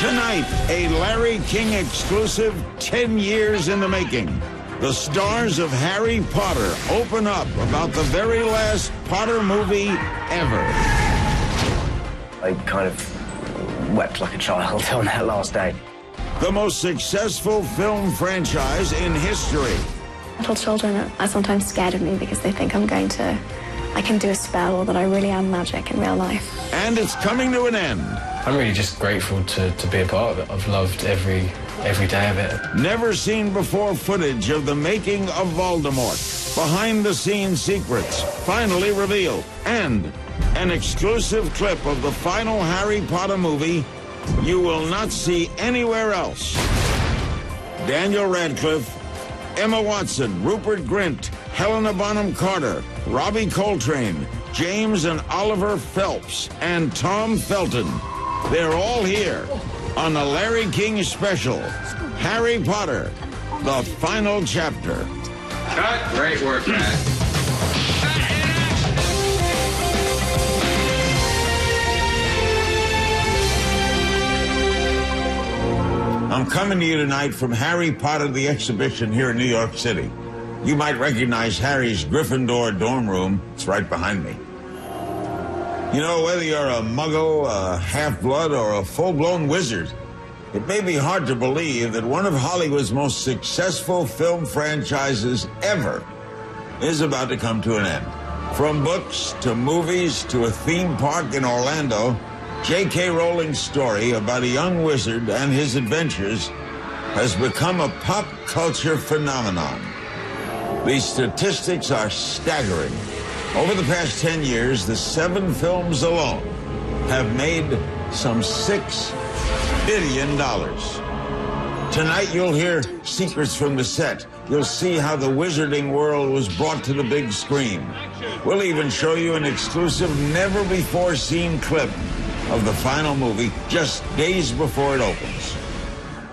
Tonight, a Larry King exclusive, 10 years in the making. The stars of Harry Potter open up about the very last Potter movie ever. I kind of wept like a child on that last day. The most successful film franchise in history. Little children are sometimes scared of me because they think I can do a spell or that I really am magic in real life. And it's coming to an end. I'm really just grateful to be a part of it. I've loved every day of it. Never seen before footage of the making of Voldemort. Behind-the-scenes secrets finally revealed. And an exclusive clip of the final Harry Potter movie you will not see anywhere else. Daniel Radcliffe, Emma Watson, Rupert Grint, Helena Bonham Carter, Robbie Coltrane, James and Oliver Phelps, and Tom Felton. They're all here on the Larry King special, Harry Potter, the final chapter. Cut. Great work, man. I'm coming to you tonight from Harry Potter the Exhibition here in New York City. You might recognize Harry's Gryffindor dorm room. It's right behind me. You know, whether you're a muggle, a half-blood, or a full-blown wizard, it may be hard to believe that one of Hollywood's most successful film franchises ever is about to come to an end. From books to movies to a theme park in Orlando, J.K. Rowling's story about a young wizard and his adventures has become a pop culture phenomenon. The statistics are staggering. Over the past 10 years, the 7 films alone have made some $6 billion. Tonight, you'll hear secrets from the set. You'll see how the wizarding world was brought to the big screen. We'll even show you an exclusive, never-before-seen clip of the final movie just days before it opens.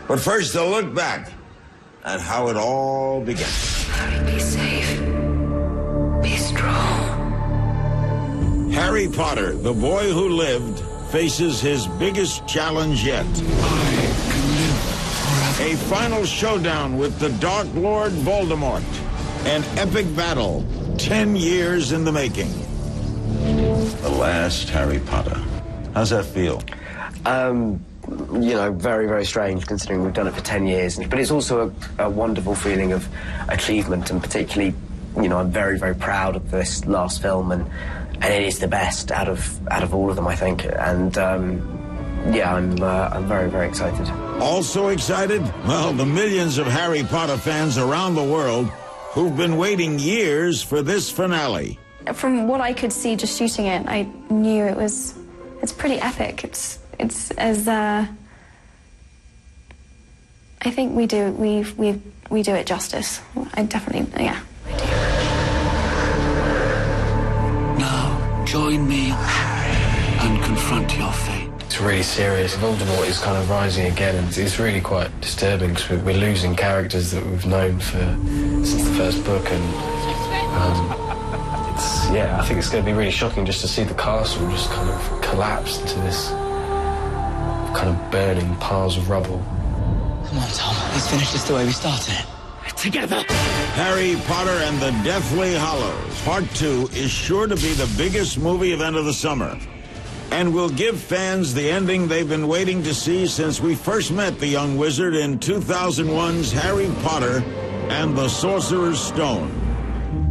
But first, a look back at how it all began. Be safe. Be strong. Harry Potter, the boy who lived, faces his biggest challenge yet. I can live forever. A final showdown with the Dark Lord Voldemort. An epic battle, 10 years in the making. The last Harry Potter. How's that feel? You know, very, very strange considering we've done it for 10 years. But it's also a wonderful feeling of achievement, and particularly, you know, I'm very, very proud of this last film, and it is the best out of all of them, I think. And yeah, I'm very, very excited. Also excited? Well, the millions of Harry Potter fans around the world who've been waiting years for this finale. From what I could see just shooting it, I knew it's pretty epic. It's as I think we do it justice. I definitely, yeah, I do. Now, join me and confront your fate. It's really serious. Voldemort is kind of rising again, and it's really quite disturbing because we're losing characters that we've known since the first book, and yeah, I think it's going to be really shocking just to see the castle just kind of collapse into this kind of burning piles of rubble. Come on, Tom. Let's finish this the way we started it. Together. Harry Potter and the Deathly Hallows, Part 2, is sure to be the biggest movie event of the summer. And will give fans the ending they've been waiting to see since we first met the young wizard in 2001's Harry Potter and the Sorcerer's Stone.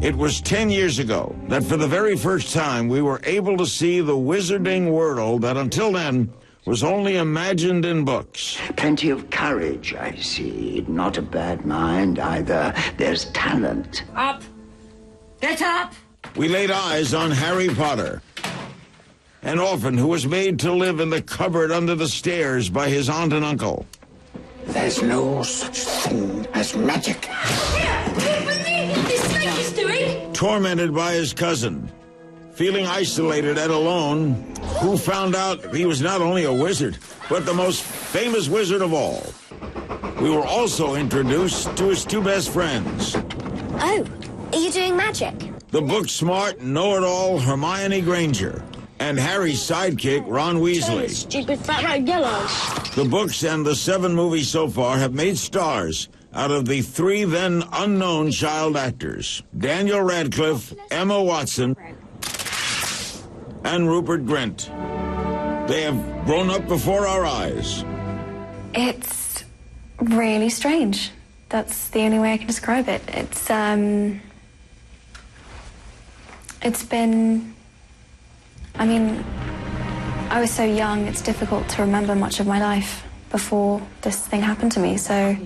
It was 10 years ago that for the very first time we were able to see the wizarding world that until then was only imagined in books. Plenty of courage, I see. Not a bad mind either. There's talent. Up! Get up! We laid eyes on Harry Potter, an orphan who was made to live in the cupboard under the stairs by his aunt and uncle. There's no such thing as magic. Tormented by his cousin, feeling isolated and alone, who found out he was not only a wizard, but the most famous wizard of all. We were also introduced to his 2 best friends. Oh, are you doing magic? The book-smart, know-it-all Hermione Granger and Harry's sidekick, Ron Weasley. Stupid fat rat yellow. The books and the 7 movies so far have made stars out of the 3 then unknown child actors: Daniel Radcliffe, Emma Watson, and Rupert Grint. They have grown up before our eyes. It's really strange. That's the only way I can describe it. It's been, I mean, I was so young, it's difficult to remember much of my life before this thing happened to me. So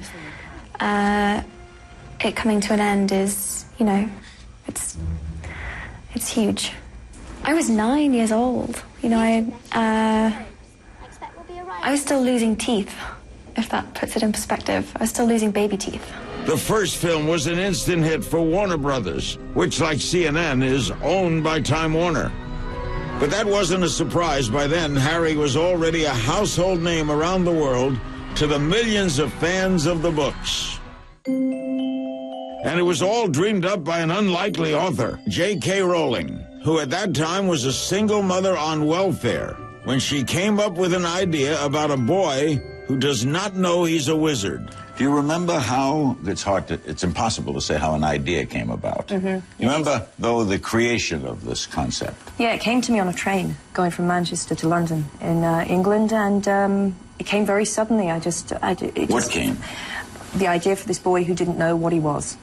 it coming to an end is, you know, it's huge. I was 9 years old. You know, I was still losing teeth, if that puts it in perspective. I was still losing baby teeth. The first film was an instant hit for Warner Brothers, which, like CNN, is owned by Time Warner. But that wasn't a surprise. By then, Harry was already a household name around the world to the millions of fans of the books. And it was all dreamed up by an unlikely author, J.K. Rowling, who at that time was a single mother on welfare when she came up with an idea about a boy who does not know he's a wizard. Do you remember how, it's impossible to say how an idea came about. Mm-hmm. You remember, though, the creation of this concept? Yeah, it came to me on a train going from Manchester to London in England, and it came very suddenly. What came? The idea for this boy who didn't know what he was.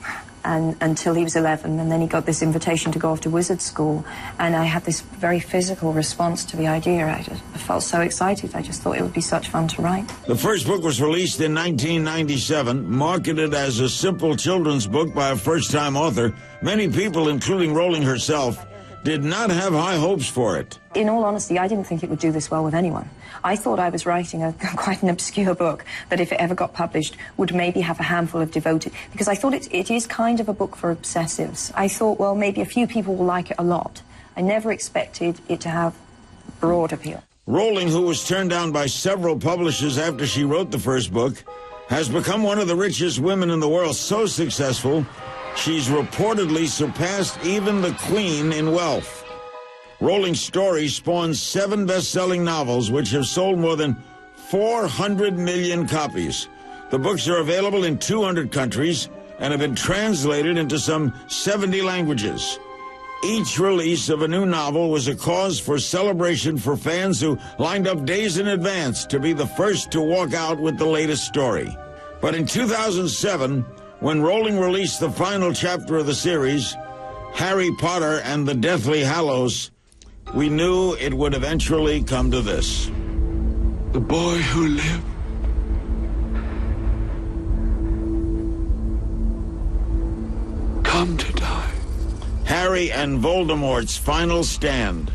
And until he was 11, and then he got this invitation to go off to wizard school, and I had this very physical response to the idea. I felt so excited. I just thought it would be such fun to write. The first book was released in 1997, marketed as a simple children's book by a first-time author. Many people, including Rowling herself, did not have high hopes for it. In all honesty, I didn't think it would do this well with anyone. I thought I was writing quite an obscure book that, if it ever got published, would maybe have a handful of devoted... Because I thought it is kind of a book for obsessives. I thought, well, maybe a few people will like it a lot. I never expected it to have broad appeal. Rowling, who was turned down by several publishers after she wrote the first book, has become one of the richest women in the world, so successful she's reportedly surpassed even the Queen in wealth. Rowling's story spawned 7 best-selling novels, which have sold more than 400 million copies. The books are available in 200 countries and have been translated into some 70 languages. Each release of a new novel was a cause for celebration for fans who lined up days in advance to be the first to walk out with the latest story. But in 2007, when Rowling released the final chapter of the series, Harry Potter and the Deathly Hallows, we knew it would eventually come to this. The boy who lived come to die. Harry and Voldemort's final stand.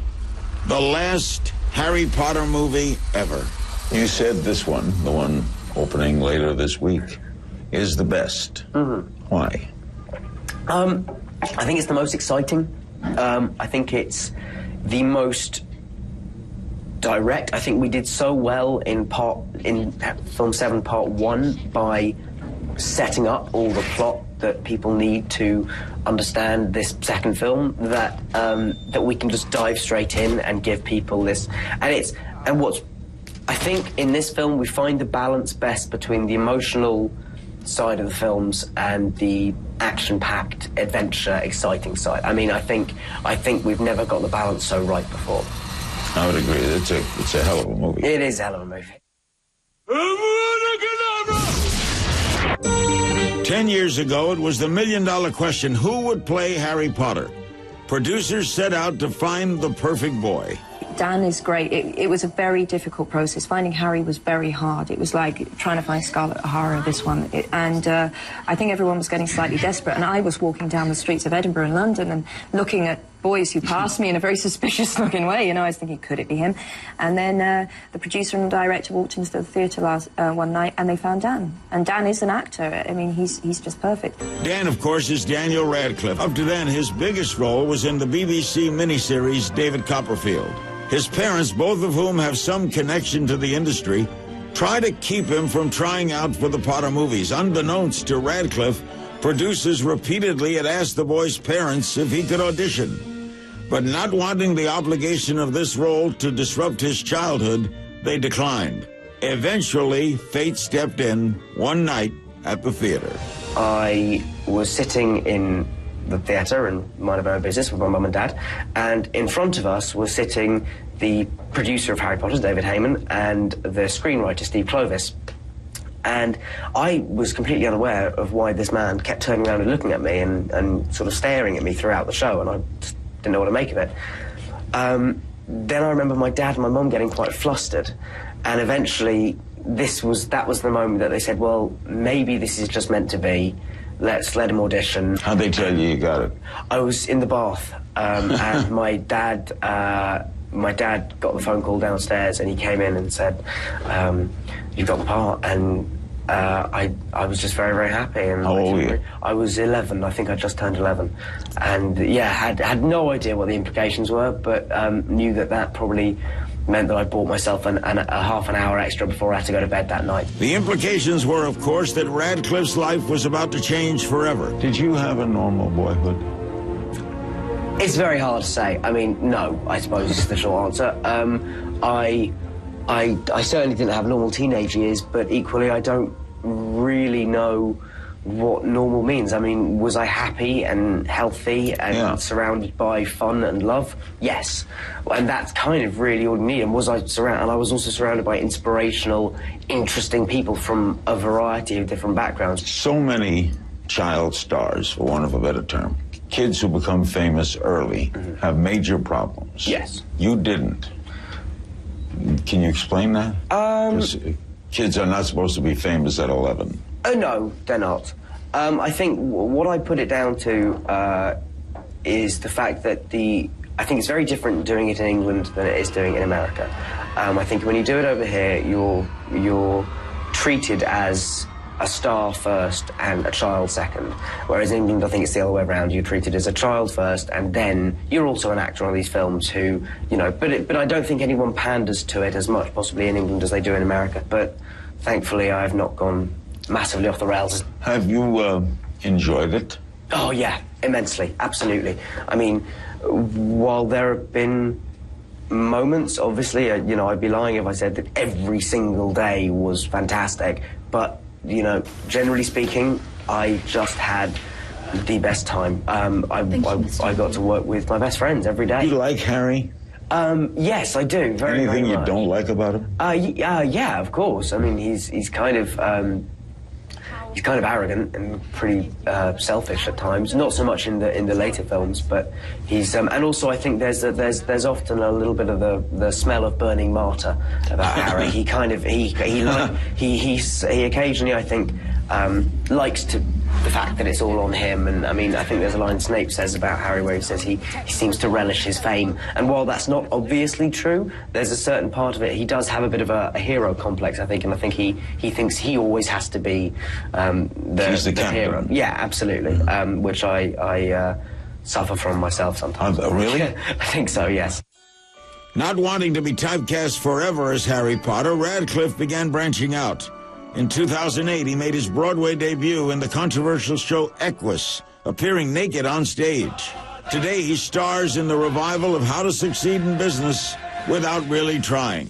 The last Harry Potter movie ever. You said this one, the one opening later this week, is the best. Mm-hmm. Why? I think it's the most exciting. I think it's the most direct. I think we did so well in Film 7 Part 1 by setting up all the plot that people need to understand this second film, that we can just dive straight in and give people this. I think in this film we find the balance best between the emotional side of the films and the action-packed, adventure, exciting side. I mean, I think we've never got the balance so right before. I would agree. It's a hell of a movie. It is a hell of a movie. 10 years ago, it was the million-dollar question: who would play Harry Potter? Producers set out to find the perfect boy. Dan is great. It was a very difficult process. Finding Harry was very hard. It was like trying to find Scarlett O'Hara, this one. I think everyone was getting slightly desperate. And I was walking down the streets of Edinburgh and London and looking at boys who passed me in a very suspicious-looking way. You know, I was thinking, could it be him? And then the producer and the director walked into the theatre one night, and they found Dan. And Dan is an actor. I mean, he's just perfect. Dan, of course, is Daniel Radcliffe. Up to then, his biggest role was in the BBC miniseries David Copperfield. His parents, both of whom have some connection to the industry, try to keep him from trying out for the Potter movies. Unbeknownst to Radcliffe, producers repeatedly had asked the boy's parents if he could audition. But not wanting the obligation of this role to disrupt his childhood, they declined. Eventually, fate stepped in one night at the theater. I was sitting in the theatre and minding my own business with my mum and dad, and in front of us was sitting the producer of Harry Potter, David Heyman, and the screenwriter, Steve Clovis. And I was completely unaware of why this man kept turning around and looking at me and sort of staring at me throughout the show, and I just didn't know what to make of it. Then I remember my dad and my mum getting quite flustered, and eventually that was the moment that they said, well, maybe this is just meant to be. Let's let him audition. How'd they tell you got it? I was in the bath, and my dad got the phone call downstairs, and he came in and said, "You've got the part." And I was just very, very happy. And how old were you? I was 11. I think I just turned 11, and yeah, had no idea what the implications were, but knew that probably meant that I bought myself a half an hour extra before I had to go to bed that night. The implications were, of course, that Radcliffe's life was about to change forever. Did you have a normal boyhood? It's very hard to say. I mean, no, I suppose is the short answer. I certainly didn't have normal teenage years, but equally I don't really know what normal means. I mean, was I happy and healthy and surrounded by fun and love? Yes. And that's kind of really all you need. And I was also surrounded by inspirational, interesting people from a variety of different backgrounds. So many child stars, for want of a better term, kids who become famous early, have major problems. Yes. You didn't. Can you explain that? Kids are not supposed to be famous at 11. No, they're not. I think what I put it down to is the fact that I think it's very different doing it in England than it is doing it in America. I think when you do it over here, you're treated as a star first and a child second. Whereas in England, I think it's the other way around. You're treated as a child first, and then you're also an actor on these films who, but I don't think anyone panders to it as much, possibly in England, as they do in America. But thankfully, I have not gone massively off the rails. Have you enjoyed it? Oh, yeah, immensely, absolutely. I mean, while there have been moments, obviously, I'd be lying if I said that every single day was fantastic, but generally speaking, I just had the best time. I got to work with my best friends every day. Do you like Harry? Yes, I do. Very, Anything very you much. don't like about him? Yeah, of course. I mean, he's kind of arrogant and pretty selfish at times. Not so much in the later films, but he's and also I think there's often a little bit of the smell of burning martyr about Harry. He kind of he occasionally, I think, likes the fact that it's all on him. And I mean, I think there's a line Snape says about Harry where he says he seems to relish his fame. And while that's not obviously true, there's a certain part of it. He does have a bit of a hero complex, I think, and I think he thinks he always has to be the hero. Yeah, absolutely. Which I suffer from myself sometimes. Really? I think so, yes. Not wanting to be typecast forever as Harry Potter, Radcliffe began branching out. In 2008, he made his Broadway debut in the controversial show Equus, appearing naked on stage. Today, he stars in the revival of How to Succeed in Business Without Really Trying.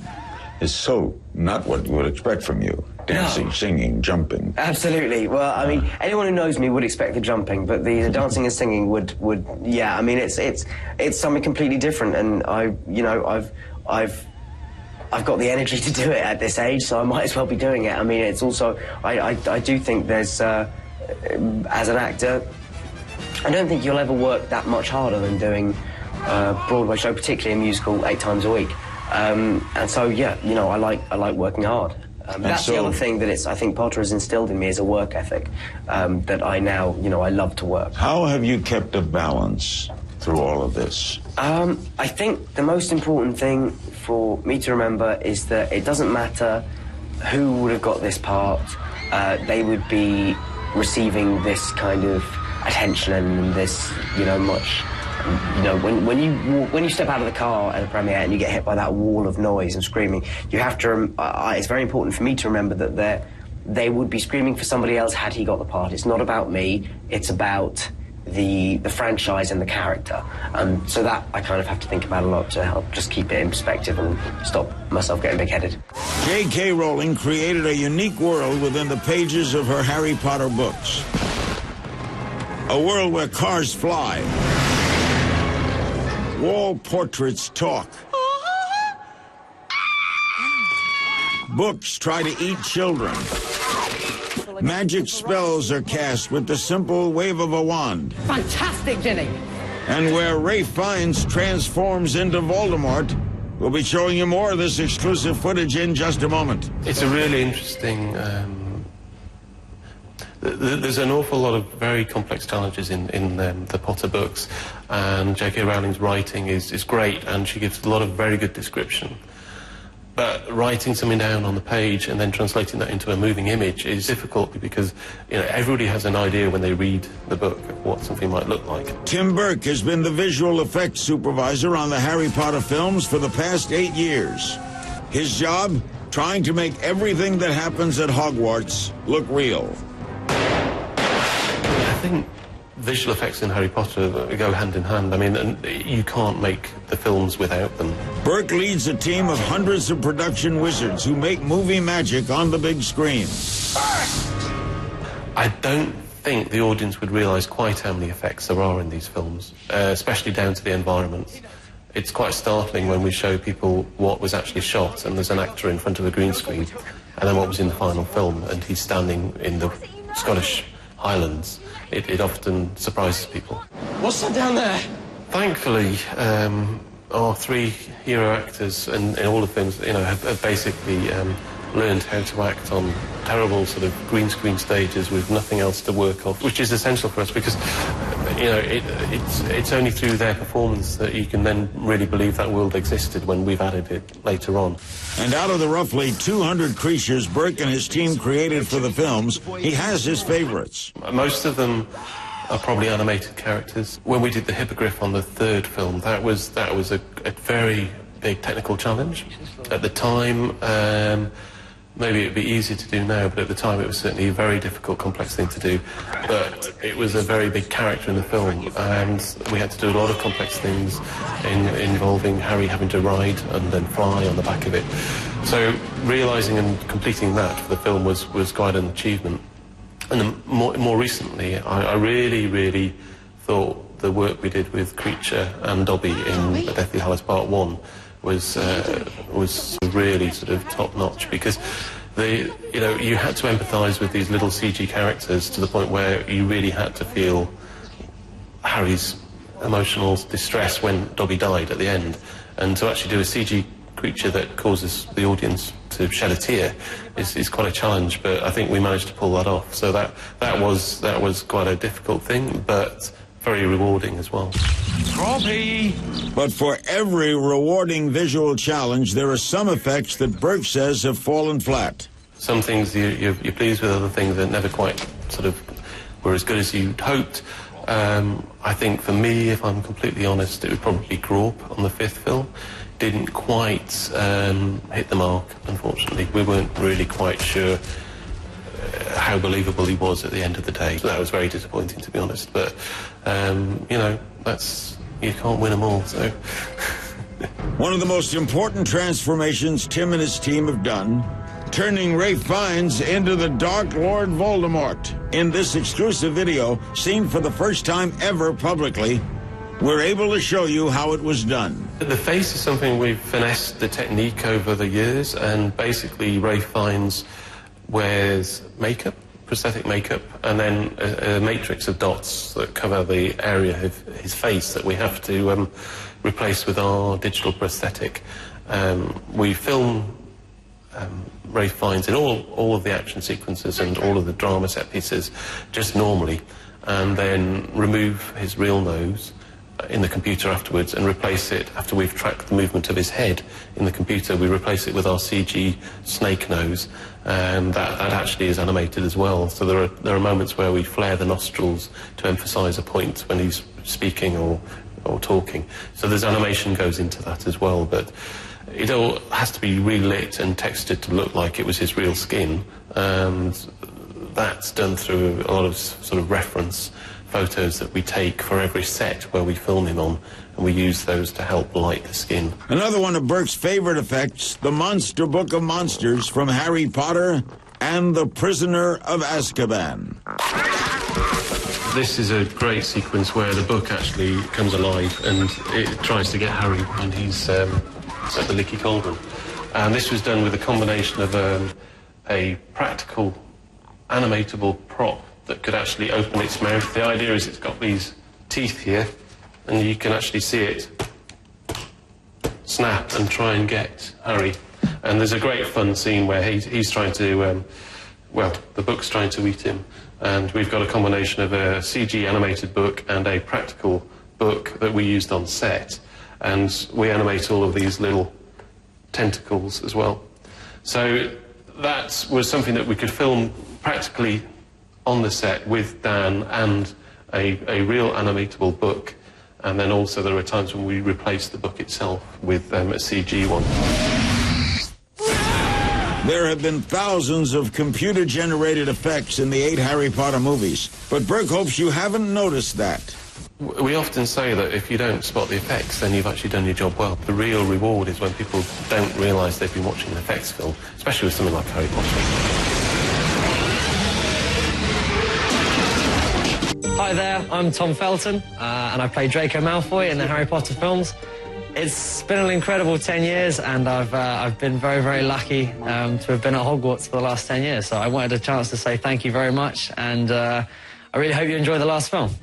It's so not what you would expect from you. Dancing, singing, jumping. Absolutely. Well, I mean, anyone who knows me would expect the jumping, but the dancing and singing would, yeah. I mean, it's something completely different, and I've got the energy to do it at this age, so I might as well be doing it. I mean, it's also, I do think there's, as an actor, I don't think you'll ever work that much harder than doing a Broadway show, particularly a musical, 8 times a week. And so, yeah, I like working hard. That's the other thing that I think Potter has instilled in me is a work ethic that I now, I love to work. How have you kept a balance through all of this? I think the most important thing for me to remember is that it doesn't matter who would have got this part, they would be receiving this kind of attention and this, much. When you step out of the car at a premiere and you get hit by that wall of noise and screaming, you have to. It's very important for me to remember that they would be screaming for somebody else had he got the part. It's not about me. It's about the franchise and the character. So that I kind of have to think about a lot to help just keep it in perspective and stop myself getting big-headed. J.K. Rowling created a unique world within the pages of her Harry Potter books. A world where cars fly, wall portraits talk, books try to eat children, magic spells are cast with the simple wave of a wand. Fantastic, Ginny. And where Ralph Fiennes transforms into Voldemort. We'll be showing you more of this exclusive footage in just a moment. It's a really interesting... there's an awful lot of very complex challenges in the Potter books, and J.K. Rowling's writing is great, and she gives a lot of very good description. But writing something down on the page and then translating that into a moving image is difficult because, you know, everybody has an idea when they read the book of what something might look like. Tim Burke has been the visual effects supervisor on the Harry Potter films for the past 8 years. His job? Trying to make everything that happens at Hogwarts look real. I think visual effects in Harry Potter go hand in hand. I mean, you can't make the films without them. Burke leads a team of hundreds of production wizards who make movie magic on the big screen. I don't think the audience would realise quite how many effects there are in these films, especially down to the environments. It's quite startling when we show people what was actually shot and there's an actor in front of a green screen, and then what was in the final film, and he's standing in the Scottish Highlands. It often surprises people. What's that down there? Thankfully, our 3 hero actors in all the films, you know, have basically learned how to act on terrible sort of green screen stages with nothing else to work off, which is essential for us because, you know, it's only through their performance that you can then really believe that world existed when we've added it later on. And out of the roughly 200 creatures Burke and his team created for the films, he has his favorites. Most of them are probably animated characters. When we did the Hippogriff on the 3rd film, that was a very big technical challenge. At the time, maybe it'd be easier to do now, but at the time it was certainly a very difficult, complex thing to do. But it was a very big character in the film, and we had to do a lot of complex things involving Harry having to ride and then fly on the back of it. So realising and completing that for the film was quite an achievement. And then more recently, I really thought the work we did with Creature and Dobby in Deathly Hallows Part 1 was really sort of top-notch, because you had to empathise with these little CG characters to the point where you really had to feel Harry's emotional distress when Dobby died at the end, and to actually do a CG creature that causes the audience to shed a tear is quite a challenge, but I think we managed to pull that off. So that was quite a difficult thing, but very rewarding as well. Scroppy! But for every rewarding visual challenge, there are some effects that Burke says have fallen flat. Some things you're pleased with, other things that never quite sort of were as good as you'd hoped. I think for me, if I'm completely honest, it would probably Grawp on the 5th film. Didn't quite hit the mark, unfortunately. We weren't really quite sure how believable he was at the end of the day. So that was very disappointing, to be honest. But, you know, you can't win them all, so... One of the most important transformations Tim and his team have done, turning Ralph Fiennes into the Dark Lord Voldemort. In this exclusive video, seen for the first time ever publicly, we're able to show you how it was done. The face is something we've finessed the technique over the years, and basically Ralph Fiennes wears makeup, prosthetic makeup, and then a matrix of dots that cover the area of his face that we have to replace with our digital prosthetic. We film Ralph Fiennes in all of the action sequences and all of the drama set pieces just normally, and then remove his real nose in the computer afterwards and replace it, after we've tracked the movement of his head in the computer, we replace it with our CG snake nose, and that actually is animated as well. So there are moments where we flare the nostrils to emphasise a point when he's speaking or talking. So there's animation goes into that as well, but it all has to be relit and textured to look like it was his real skin, and that's done through a lot of sort of reference photos that we take for every set where we film him on, and we use those to help light the skin. Another one of Burke's favorite effects, the Monster Book of Monsters from Harry Potter and the Prisoner of Azkaban. This is a great sequence where the book actually comes alive and it tries to get Harry when he's at the Licky Cauldron. And this was done with a combination of a practical, animatable prop that could actually open its mouth. The idea is it's got these teeth here, and you can actually see it snap and try and get Harry. And there's a great fun scene where he's trying to, well, the book's trying to eat him. And we've got a combination of a CG animated book and a practical book that we used on set. And we animate all of these little tentacles as well. So that was something that we could film practically on the set with Dan and a real animatable book. And then also there were times when we replaced the book itself with a CG one. There have been thousands of computer-generated effects in the 8 Harry Potter movies, but Burke hopes you haven't noticed that. We often say that if you don't spot the effects, then you've actually done your job well. The real reward is when people don't realise they've been watching an effects film, especially with something like Harry Potter. Hi there, I'm Tom Felton, and I play Draco Malfoy in the Harry Potter films. It's been an incredible 10 years, and I've been very, very lucky to have been at Hogwarts for the last 10 years. So I wanted a chance to say thank you very much, and I really hope you enjoy the last film.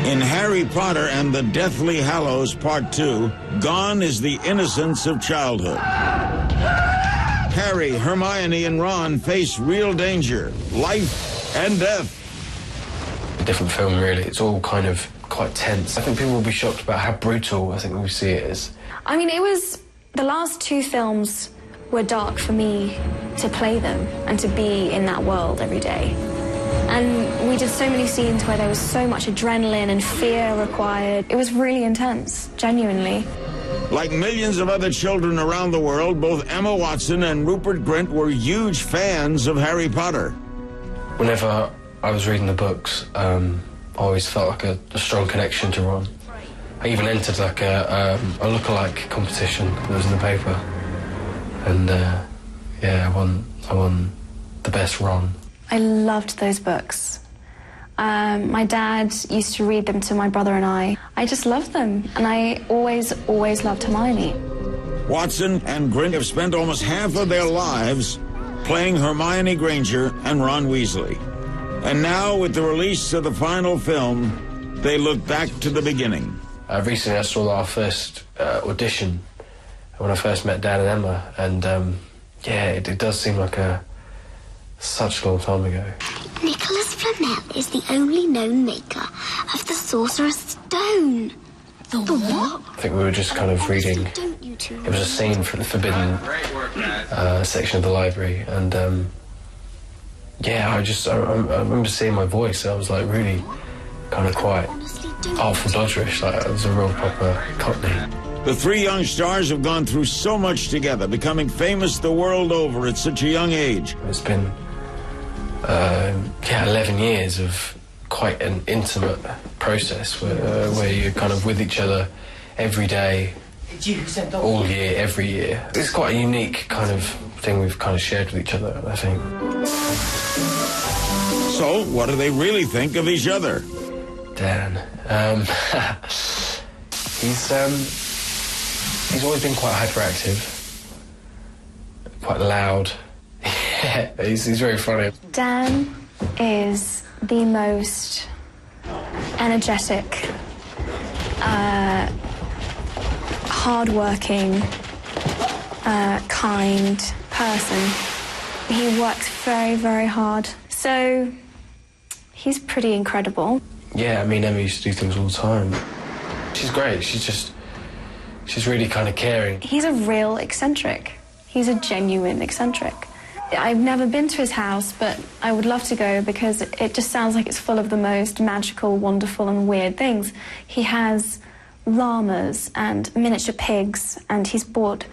In Harry Potter and the Deathly Hallows Part 2, gone is the innocence of childhood. Harry, Hermione, and Ron face real danger, life and death. A different film, really. It's all kind of quite tense. I think people will be shocked about how brutal I think we see it as. I mean, the last 2 films were dark for me to play them and to be in that world every day. And we did so many scenes where there was so much adrenaline and fear required. It was really intense, genuinely. Like millions of other children around the world, both Emma Watson and Rupert Grint were huge fans of Harry Potter. Whenever I was reading the books, I always felt like a strong connection to Ron. I even entered like a lookalike competition that was in the paper. And yeah, I won the best Ron. I loved those books. My dad used to read them to my brother and I. I just loved them, and I always loved Hermione. Watson and Grint have spent almost half of their lives playing Hermione Granger and Ron Weasley. And now, with the release of the final film, they look back to the beginning. Recently I saw our first audition when I first met Dan and Emma, and yeah, it does seem like such a long time ago. Nicholas Flamel is the only known maker of the Sorcerer's Stone. The what? I think we were just kind of reading. It was a scene from the forbidden section of the library, and yeah, I remember seeing my voice. I was like really kind of quite awful dodgerish. Like it was a real proper Cockney. The 3 young stars have gone through so much together, becoming famous the world over at such a young age. It's been 11 years of quite an intimate process where you're kind of with each other every day, all year, every year. It's quite a unique kind of thing we've kind of shared with each other, I think. So, what do they really think of each other? Dan, he's always been quite hyperactive, quite loud. Yeah, he's very funny. Dan is the most energetic, hard-working, kind person. He works very, very hard. So he's pretty incredible. Yeah, I mean, Emma used to do things all the time. She's great. She's really kind of caring. He's a real eccentric. He's a genuine eccentric. I've never been to his house, but I would love to go because it just sounds like it's full of the most magical, wonderful and weird things. He has llamas and miniature pigs, and he's bought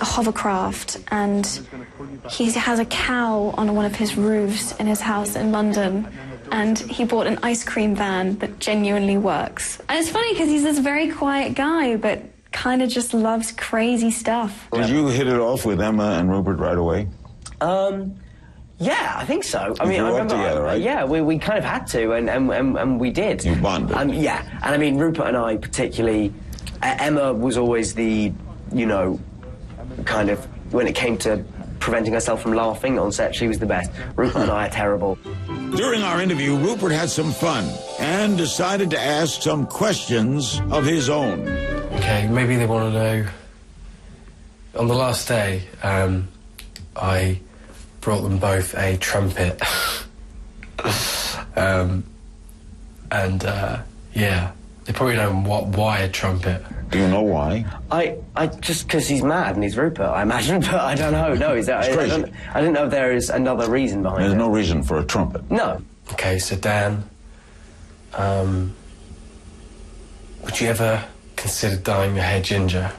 a hovercraft, and he has a cow on one of his roofs in his house in London, and he bought an ice cream van that genuinely works. And it's funny because he's this very quiet guy, but kind of just loves crazy stuff. Did you hit it off with Emma and Rupert right away? Yeah, I think so. I You mean, I grew up remember, together, right? yeah, we kind of had to, and we did. You bonded. Yeah, and I mean, Rupert and I particularly, Emma was always the, you know, kind of, when it came to preventing herself from laughing on set, she was the best. Rupert and I are terrible. During our interview, Rupert had some fun and decided to ask some questions of his own. Okay, maybe they want to know. On the last day, I brought them both a trumpet. Yeah, they probably know why a trumpet. Do you know why? I just because he's mad and he's Rupert, I imagine, but I don't know. No, is that? It's crazy. I don't know if there is another reason behind it. There's no reason for a trumpet. No. Okay, so Dan, would you ever consider dyeing your hair ginger?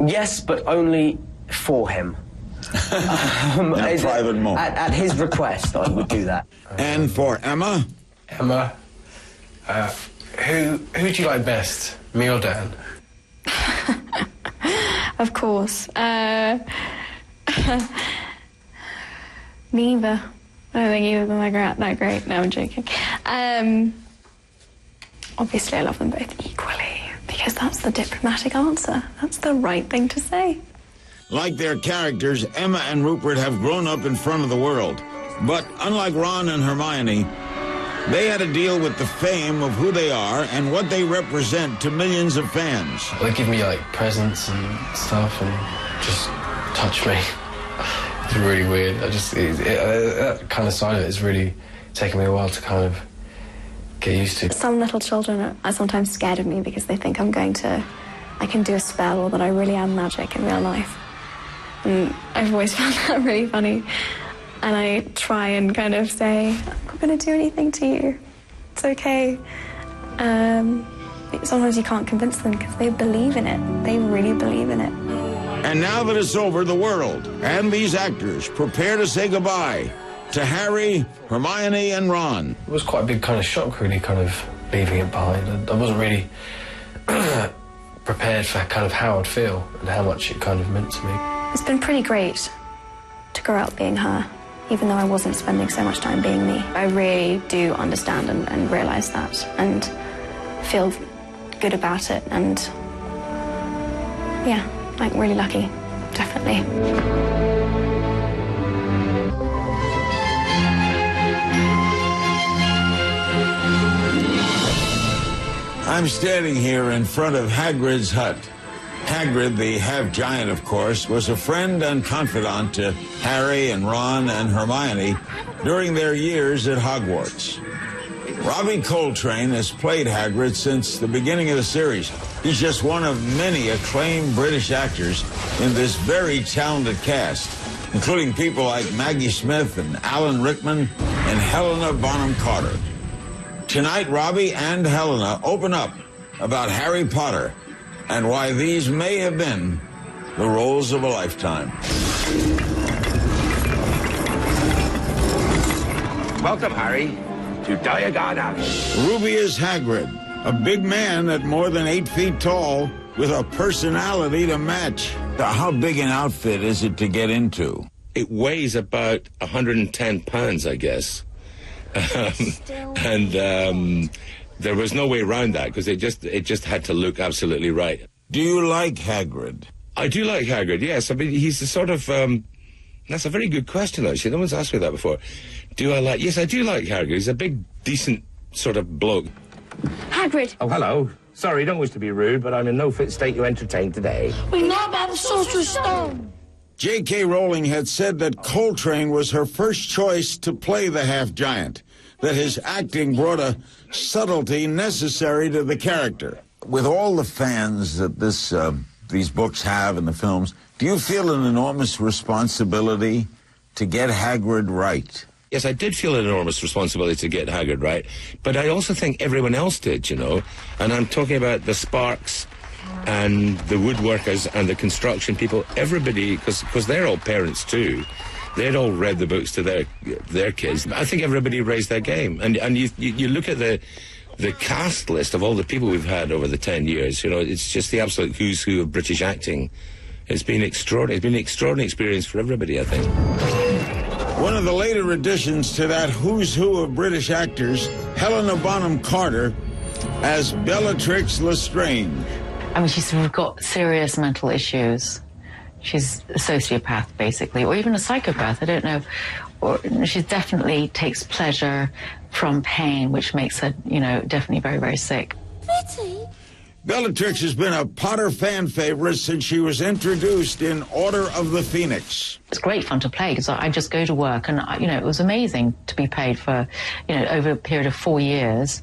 Yes, but only for him. In a private moment. At his request, I would do that. And for Emma? Emma, who do you like best, me or Dan? Of course. Neither. I don't think either of them are that great. No, I'm joking. Obviously, I love them both equally, because that's the diplomatic answer. That's the right thing to say. Like their characters, Emma and Rupert have grown up in front of the world. But unlike Ron and Hermione, they had to deal with the fame of who they are and what they represent to millions of fans. They give me, like, presents and stuff and just touch me. It's really weird. That kind of side of it is really taking me a while to kind of get used to. Some little children are sometimes scared of me because they think I can do a spell, or that I really am magic in real life. And I've always found that really funny. And I try and kind of say, I'm not going to do anything to you. It's okay. Sometimes you can't convince them because they believe in it. They really believe in it. And now that it's over, the world and these actors prepare to say goodbye to Harry, Hermione, and Ron. It was quite a big kind of shock, really, kind of leaving it behind. I wasn't really prepared for kind of how I'd feel and how much it kind of meant to me. It's been pretty great to grow up being her, even though I wasn't spending so much time being me. I really do understand and realise that and feel good about it, and yeah, like really lucky, definitely. I'm standing here in front of Hagrid's hut. Hagrid, the half-giant, of course, was a friend and confidant to Harry and Ron and Hermione during their years at Hogwarts. Robbie Coltrane has played Hagrid since the beginning of the series. He's just one of many acclaimed British actors in this very talented cast, including people like Maggie Smith and Alan Rickman and Helena Bonham Carter. Tonight, Robbie and Helena open up about Harry Potter and why these may have been the roles of a lifetime. Welcome, Harry, to Diagon Alley. Ruby is Hagrid, a big man at more than 8 feet tall with a personality to match. How big an outfit is it to get into? It weighs about 110 pounds, I guess. There was no way around that because it just had to look absolutely right. Do you like Hagrid? I do like Hagrid, yes. I mean, he's the sort of... that's a very good question, actually. No one's asked me that before. Do I like... Yes, I do like Hagrid. He's a big, decent sort of bloke. Hagrid! Oh, hello. Sorry, don't wish to be rude, but I'm in no fit state to entertain today. We know about the Sorcerer's Stone. J.K. Rowling had said that Coltrane was her first choice to play the half-giant, that his acting brought a subtlety necessary to the character. With all the fans that these books have and the films, do you feel an enormous responsibility to get Hagrid right? Yes, I did feel an enormous responsibility to get Hagrid right, but I also think everyone else did, you know, and I'm talking about the Sparks and the woodworkers and the construction people, everybody, because they're all parents too, they'd all read the books to their kids. I think everybody raised their game. And you look at the cast list of all the people we've had over the 10 years, you know, it's just the absolute who's who of British acting. It's been extraordinary. It's been an extraordinary experience for everybody, I think. One of the later additions to that who's who of British actors, Helena Bonham Carter as Bellatrix Lestrange. I mean, she's got serious mental issues. She's a sociopath, basically, or even a psychopath, I don't know. Or she definitely takes pleasure from pain, which makes her, you know, definitely very, very sick. Pretty. Bellatrix has been a Potter fan favorite since she was introduced in Order of the Phoenix. It's great fun to play because I just go to work and, you know, it was amazing to be paid for, you know, over a period of 4 years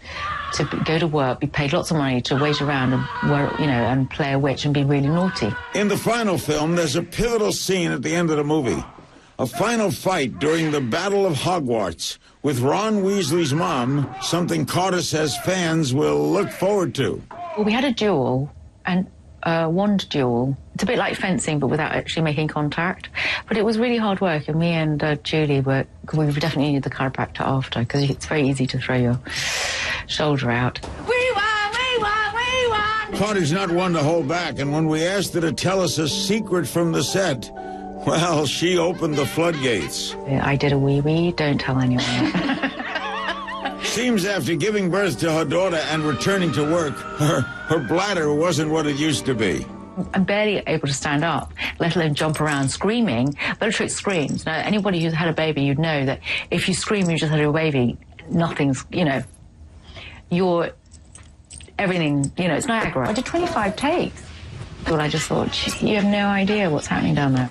to go to work, be paid lots of money to wait around and, you know, and play a witch and be really naughty. In the final film, there's a pivotal scene at the end of the movie. A final fight during the Battle of Hogwarts with Ron Weasley's mom, something Carter says fans will look forward to. Well, we had a duel, and a wand duel. It's a bit like fencing, but without actually making contact. But it was really hard work, and me and Julie we definitely needed the chiropractor after, because it's very easy to throw your shoulder out. We won! Carter's not one to hold back, and when we asked her to tell us a secret from the set, well, she opened the floodgates. I did a wee-wee, don't tell anyone. Seems after giving birth to her daughter and returning to work, her bladder wasn't what it used to be. I'm barely able to stand up, let alone jump around screaming. Bellatrix screams. Now, anybody who's had a baby, you'd know that if you scream you just had a baby, nothing's, you know, everything, you know, it's Niagara. I did 25 takes. But I just thought, you have no idea what's happening down there.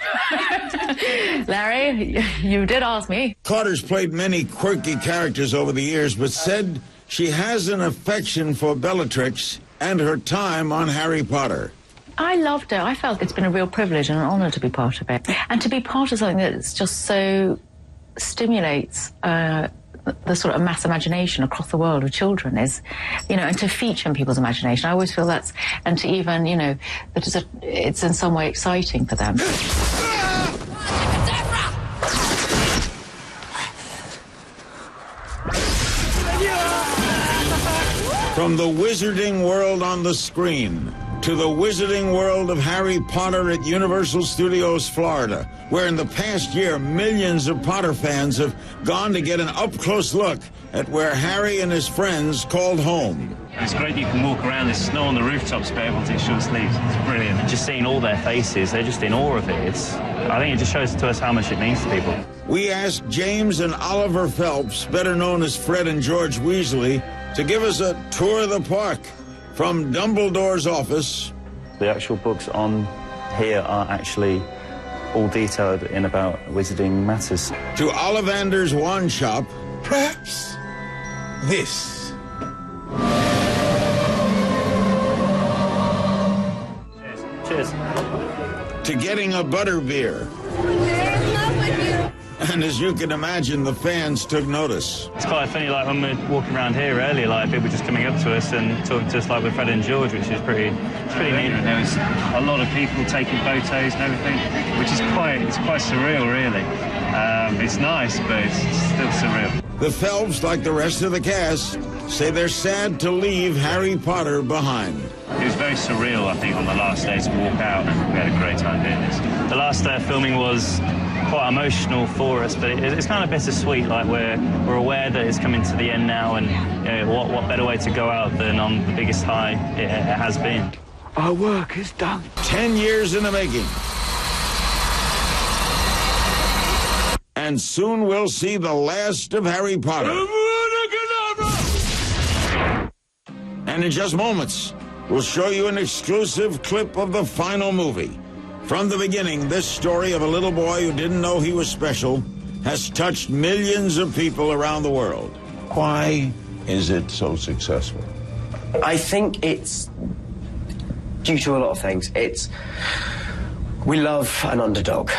Larry, you did ask me. Carter's played many quirky characters over the years, but said she has an affection for Bellatrix and her time on Harry Potter. I loved it. I felt it's been a real privilege and an honour to be part of it. And to be part of something that's just so stimulates the sort of mass imagination across the world of children is, you know, and to feature in people's imagination. I always feel that's, and to even, you know, that it's in some way exciting for them. From the wizarding world on the screen to the wizarding world of Harry Potter at Universal Studios, Florida, where in the past year, millions of Potter fans have gone to get an up-close look at where Harry and his friends called home. It's great you can walk around, there's snow on the rooftops, but everyone's in short sleeves. It's brilliant. And just seeing all their faces, they're just in awe of it. I think it just shows to us how much it means to people. We asked James and Oliver Phelps, better known as Fred and George Weasley, to give us a tour of the park. From Dumbledore's office. The actual books on here are actually all detailed in about wizarding matters. To Ollivander's wand shop. Perhaps this. Cheers. To getting a butterbeer. And as you can imagine, the fans took notice. It's quite funny, like when we're walking around here earlier, like people just coming up to us and talking to us like with Fred and George, which is pretty neat. There was a lot of people taking photos and everything, which is quite surreal, really. It's nice, but it's still surreal. The Phelps, like the rest of the cast, say they're sad to leave Harry Potter behind. It was very surreal, I think, on the last day to walk out. We had a great time doing this. The last day of filming was quite emotional for us, but it's kind of bittersweet. Like we're aware that it's coming to the end now, and you know, what better way to go out than on the biggest high it has been. Our work is done. 10 years in the making. And soon we'll see the last of Harry Potter. And in just moments, we'll show you an exclusive clip of the final movie. From the beginning, this story of a little boy who didn't know he was special has touched millions of people around the world. Why is it so successful? I think it's due to a lot of things. We love an underdog.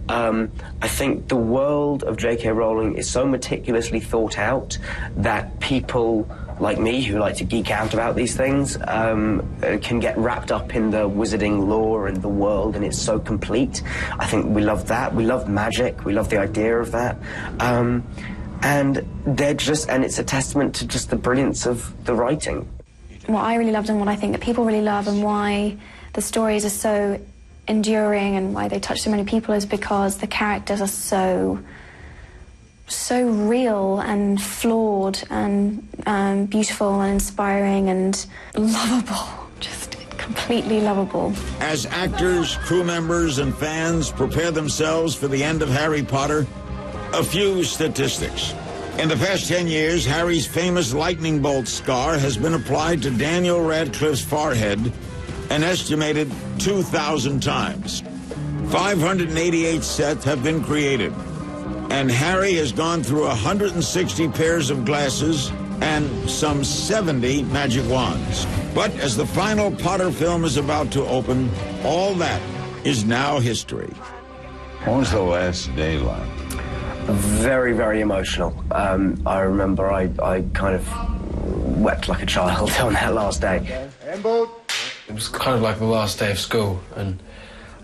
I think the world of J.K. Rowling is so meticulously thought out that people like me, who like to geek out about these things, can get wrapped up in the wizarding lore and the world, and it's so complete. I think we love that. We love magic. We love the idea of that. And it's a testament to just the brilliance of the writing. What I really loved and what I think that people really love and why the stories are so enduring and why they touch so many people is because the characters are so real and flawed and beautiful and inspiring and lovable, just completely lovable. As actors, crew members, and fans prepare themselves for the end of Harry Potter, a few statistics. In the past 10 years, Harry's famous lightning bolt scar has been applied to Daniel Radcliffe's forehead an estimated 2,000 times. 588 sets have been created, and Harry has gone through 160 pairs of glasses and some 70 magic wands. But as the final Potter film is about to open, all that is now history. What was the last day like? Very, very emotional. I remember I kind of wept like a child on that last day. It was kind of like the last day of school, and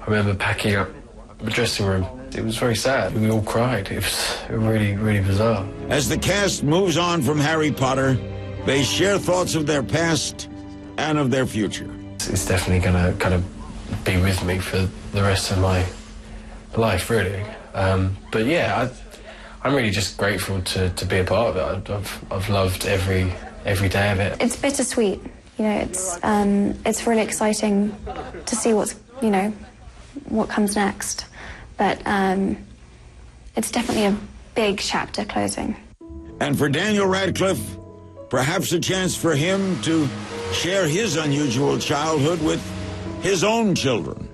I remember packing up the dressing room. It was very sad. We all cried. It was really, really bizarre. As the cast moves on from Harry Potter, they share thoughts of their past and of their future. It's definitely going to kind of be with me for the rest of my life, really. But yeah, I'm really just grateful to be a part of it. I've loved every day of it. It's bittersweet. You know, it's really exciting to see what comes next. But it's definitely a big chapter closing. And for Daniel Radcliffe, perhaps a chance for him to share his unusual childhood with his own children.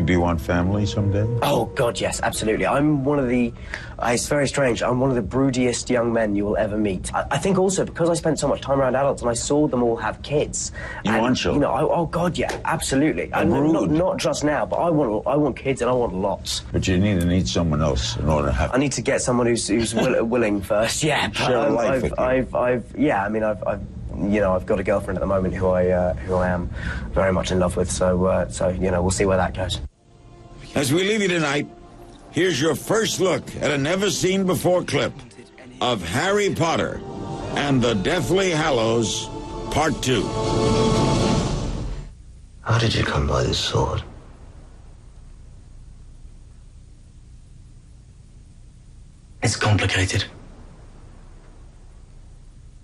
Do you want family someday? Oh, God, yes, absolutely. I'm one of the... it's very strange. I'm one of the broodiest young men you will ever meet. I think also because I spent so much time around adults and I saw them all have kids. You want children? You know, oh, God, yeah, absolutely. Not just now, but I want kids and I want lots. But you need someone else in order to have... I need to get someone who's willing first, yeah. Share a life with you. I've got a girlfriend at the moment who I am very much in love with, so we'll see where that goes. As we leave you tonight, here's your first look at a never-seen-before clip of Harry Potter and the Deathly Hallows, Part 2. How did you come by this sword? It's complicated.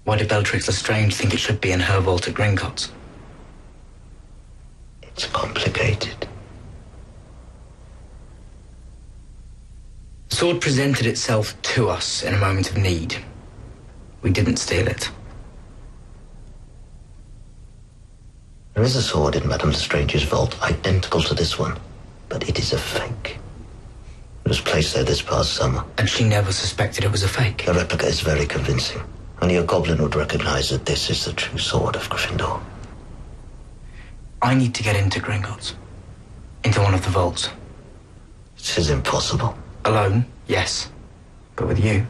Why did Bellatrix Lestrange think it should be in her vault at Gringotts? It's complicated. The sword presented itself to us in a moment of need. We didn't steal it. There is a sword in Madame Lestrange's vault identical to this one, but it is a fake. It was placed there this past summer. And she never suspected it was a fake? The replica is very convincing. Only a goblin would recognize that this is the true sword of Gryffindor. I need to get into Gringotts. Into one of the vaults. This is impossible. Alone, yes. But with you,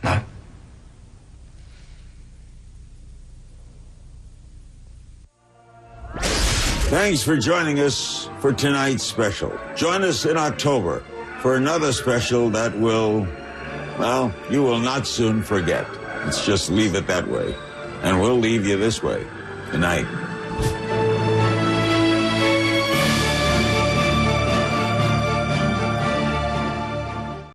no. Thanks for joining us for tonight's special. Join us in October for another special that will, well, you will not soon forget. Let's just leave it that way. And we'll leave you this way. Good night.